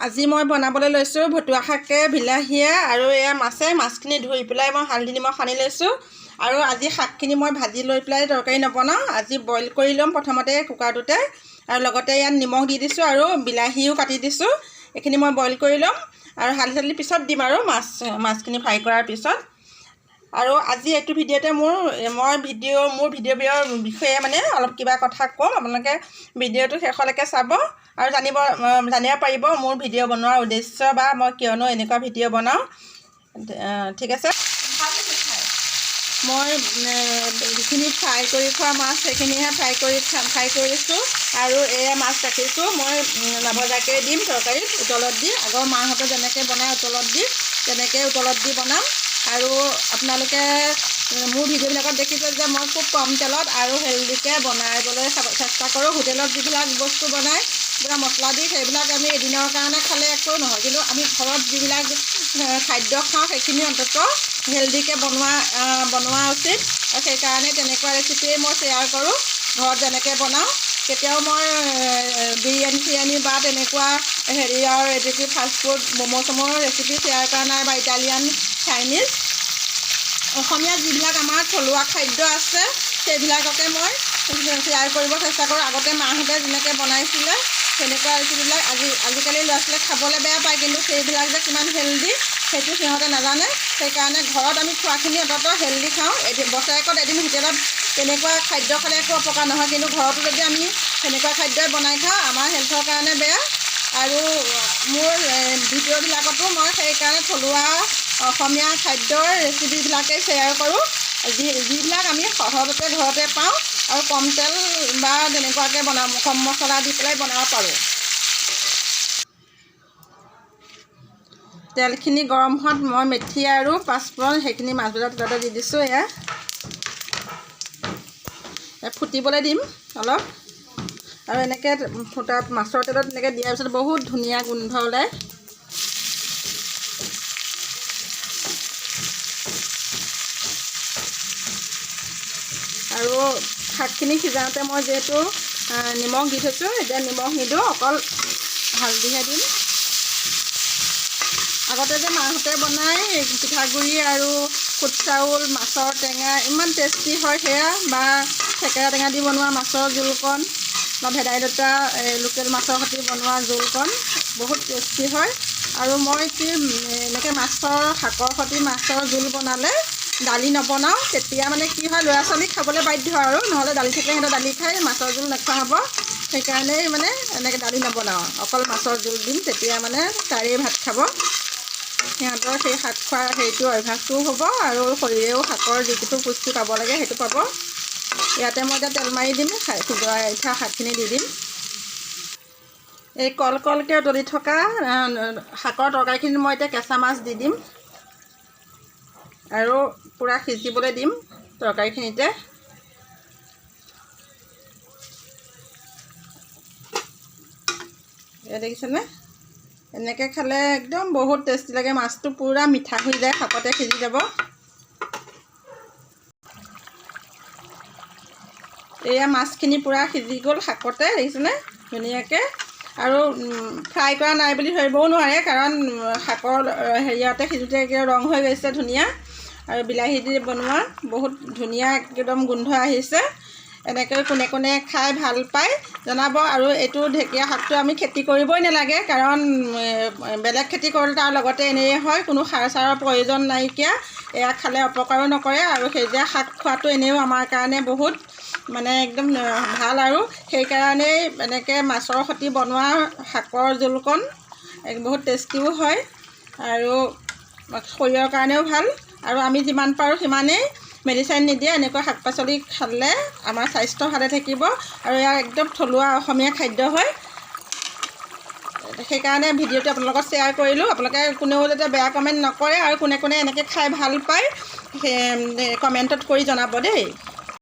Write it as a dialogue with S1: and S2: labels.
S1: আজি মই বনাবলৈ লৈছোঁ ভতুৱা শাকে বিলাহীয়ে আৰু এয়া মাছখিনি ধুই পেলাই মই হালধি নিমখ সানি লৈছোঁ। আৰু আজি শাকখিনি মই ভাজি লৈ পেলাই তৰকাৰী নবনাওঁ, আজি বইল কৰি ল'ম প্ৰথমতে কুকাৰটোতে। আৰু লগতে ইয়াত নিমখ দি দিছোঁ আৰু বিলাহীও কাটি দিছোঁ। এইখিনি মই বইল কৰি ল'ম আৰু হালধি চালধি পিছত দিম আৰু মাছখিনি ফ্ৰাই কৰাৰ পিছত। আৰু আজি এইটো ভিডিঅ'তে মোৰ ভিডিঅ'ৰ বিষয়ে মানে অলপ কিবা কথা ক'ম। আপোনালোকে ভিডিঅ'টো শেষলৈকে চাব আৰু জানিব পাৰিব মোৰ ভিডিঅ' বনোৱাৰ উদ্দেশ্য বা মই কিয়নো এনেকুৱা ভিডিঅ' বনাওঁ। ঠিক আছে, মই যিখিনি ফ্ৰাই কৰি খোৱা মাছ সেইখিনিহে ফ্ৰাই কৰিছোঁ। আৰু এয়া মাছ ৰাখিছোঁ মই নভজাকৈ দিম তৰকাৰীত উতলত দি। আগৰ মাহঁতে যেনেকৈ বনায় উতলত দি, তেনেকৈ উতলত দি বনাম। আৰু আপোনালোকে মোৰ ভিডিঅ'বিলাকত দেখিছে যে মই খুব কম তেলত আৰু হেল্ডিকৈ বনাবলৈ চেষ্টা কৰোঁ। হোটেলত যিবিলাক বস্তু বনায় পূৰা মছলা দি, সেইবিলাক আমি এদিনৰ কাৰণে খালে একো নহয়, কিন্তু আমি ঘৰত যিবিলাক খাদ্য খাওঁ সেইখিনি অন্ততঃ হেল্ডিকৈ বনোৱা উচিত। আৰু সেইকাৰণে তেনেকুৱা ৰেচিপিয়ে মই শ্বেয়াৰ কৰোঁ ঘৰত যেনেকৈ বনাওঁ। কেতিয়াও মই বিৰিয়ানী বা তেনেকুৱা এইটো কি ফাষ্টফুড ম'ম' ৰেচিপি শ্বেয়াৰ কৰা নাই, বা ইটালিয়ান চাইনিজ। অসমীয়া যিবিলাক আমাৰ থলুৱা খাদ্য আছে সেইবিলাককে মই শ্বেয়াৰ কৰিব চেষ্টা কৰোঁ। আগতে মাহঁতে যেনেকৈ বনাইছিলে সেনেকুৱা ৰেচিপিবিলাক আজিকালি ল'ৰা ছোৱালীয়ে খাবলৈ বেয়া পায়, কিন্তু সেইবিলাক যে কিমান হেল্ডি সেইটো সিহঁতে নাজানে। সেইকাৰণে ঘৰত আমি খোৱাখিনি অন্ততঃ হেল্ডি খাওঁ। বছৰেকত এদিন হোটেলত তেনেকুৱা খাদ্য খালে একো অপকাৰ নহয়, কিন্তু ঘৰতো যদি আমি সেনেকুৱা খাদ্যই বনাই খাওঁ আমাৰ হেল্থৰ কাৰণে বেয়া। আৰু মোৰ ভিডিঅ'বিলাকতো মই সেইকাৰণে থলুৱা অসমীয়া খাদ্যৰ ৰেচিপিবিলাকেই শ্বেয়াৰ কৰোঁ, যিবিলাক আমি সহজতে ঘৰতে পাওঁ আৰু কম তেল বা তেনেকুৱাকৈ কম মছলা দি পেলাই বনাব পাৰোঁ। তেলখিনি গৰম হোৱাত মই মেথি আৰু পাঁচফোৰণ সেইখিনি মাছ ভজা তেলতে দি দিছোঁ। এয়া ফুটিবলৈ দিম অলপ। আৰু এনেকৈ মাছৰ তেলত এনেকৈ দিয়াৰ পিছত বহুত ধুনীয়া গোন্ধ ওলায়। আৰু শাকখিনি সিজাওঁতে মই যিহেতু নিমখ দি থৈছোঁ, এতিয়া নিমখ নিদিওঁ, অকল হালধিহে দিম। আগতে যে মাহঁতে বনায় পিঠাগুড়ি আৰু ফুট চাউল মাছৰ টেঙা ইমান টেষ্টি হয় সেয়া, বা থেকেৰা টেঙা দি বনোৱা মাছৰ জোলকণ বা ভেদাইলতা লোকেল মাছৰ সৈতে বনোৱা জোলকণ বহুত টেষ্টি হয়। আৰু মই এনেকৈ শাকৰ সৈতে মাছৰ জোল বনালে দালি নবনাওঁ। তেতিয়া মানে কি হয়, ল'ৰা ছোৱালী খাবলৈ বাধ্য আৰু, নহ'লে দালি থাকিলে সিহঁতে দালি খাই মাছৰ জোল নোখোৱা হ'ব। সেইকাৰণেই মানে এনেকৈ দালি নবনাওঁ, অকল মাছৰ জোল দিম। তেতিয়া মানে তাৰেই ভাত খাব, সিহঁতৰ সেই শাক খোৱাৰ অভ্যাসটোও হ'ব আৰু শৰীৰেও শাকৰ যিটো পুষ্টি পাব লাগে সেইটো পাব। ইয়াতে মই এতিয়া তেল মাৰি দিম, সিজোৱাই উঠা শাকখিনি দি দিম। এই কলকৈ উতলি থকা শাকৰ তৰকাৰীখিনিত মই এতিয়া কেঁচা মাছ দি দিম আৰু পূৰা সিজিবলৈ দিম তৰকাৰীখিনিতে। দেখিছেনে? এনেকৈ খালে একদম বহুত টেষ্টি লাগে। মাছটো পূৰা মিঠা হৈ যায়, শাকতে সিজি যাব। এয়া মাছখিনি পূৰা সিজি গ'ল শাকতে, দেখিছেনে ধুনীয়াকৈ। আৰু ফ্ৰাই কৰা নাই বুলি ধৰিবও নোৱাৰে, কাৰণ শাকৰ সিজোতে ৰং হৈ গৈছে ধুনীয়া। আৰু বিলাহী দি বনোৱা বহুত ধুনীয়া একদম গোন্ধ আহিছে। এনেকৈ কোনে কোনে খাই ভাল পায় জনাব। আৰু এইটো ঢেকীয়া শাকটো আমি খেতি কৰিবই নালাগে, কাৰণ বেলেগ খেতি কৰিলে তাৰ লগতে এনেই হয়, কোনো সাৰ চাৰৰ প্ৰয়োজন নাইকিয়া। এয়া খালে অপকাৰো নকৰে, আৰু সেউজীয়া শাক খোৱাটো এনেও আমাৰ কাৰণে বহুত মানে একদম ভাল। আৰু সেইকাৰণেই এনেকৈ মাছৰ সৈতে বনোৱা শাকৰ জোলকণ বহুত টেষ্টিও হয় আৰু শৰীৰৰ কাৰণেও ভাল। আৰু আমি যিমান পাৰোঁ সিমানেই মেডিচাইন নিদিয়া এনেকুৱা শাক পাচলি খালে আমাৰ স্বাস্থ্য ভালে থাকিব। আৰু ইয়াৰ একদম থলুৱা অসমীয়া খাদ্য হয়। সেইকাৰণে ভিডিঅ'টো আপোনালোকৰ লগত শ্বেয়াৰ কৰিলোঁ। আপোনালোকে কোনেও যাতে বেয়া কমেণ্ট নকৰে, আৰু কোনে কোনে এনেকৈ খাই ভাল পায় কমেণ্টত কৰি জনাব দেই।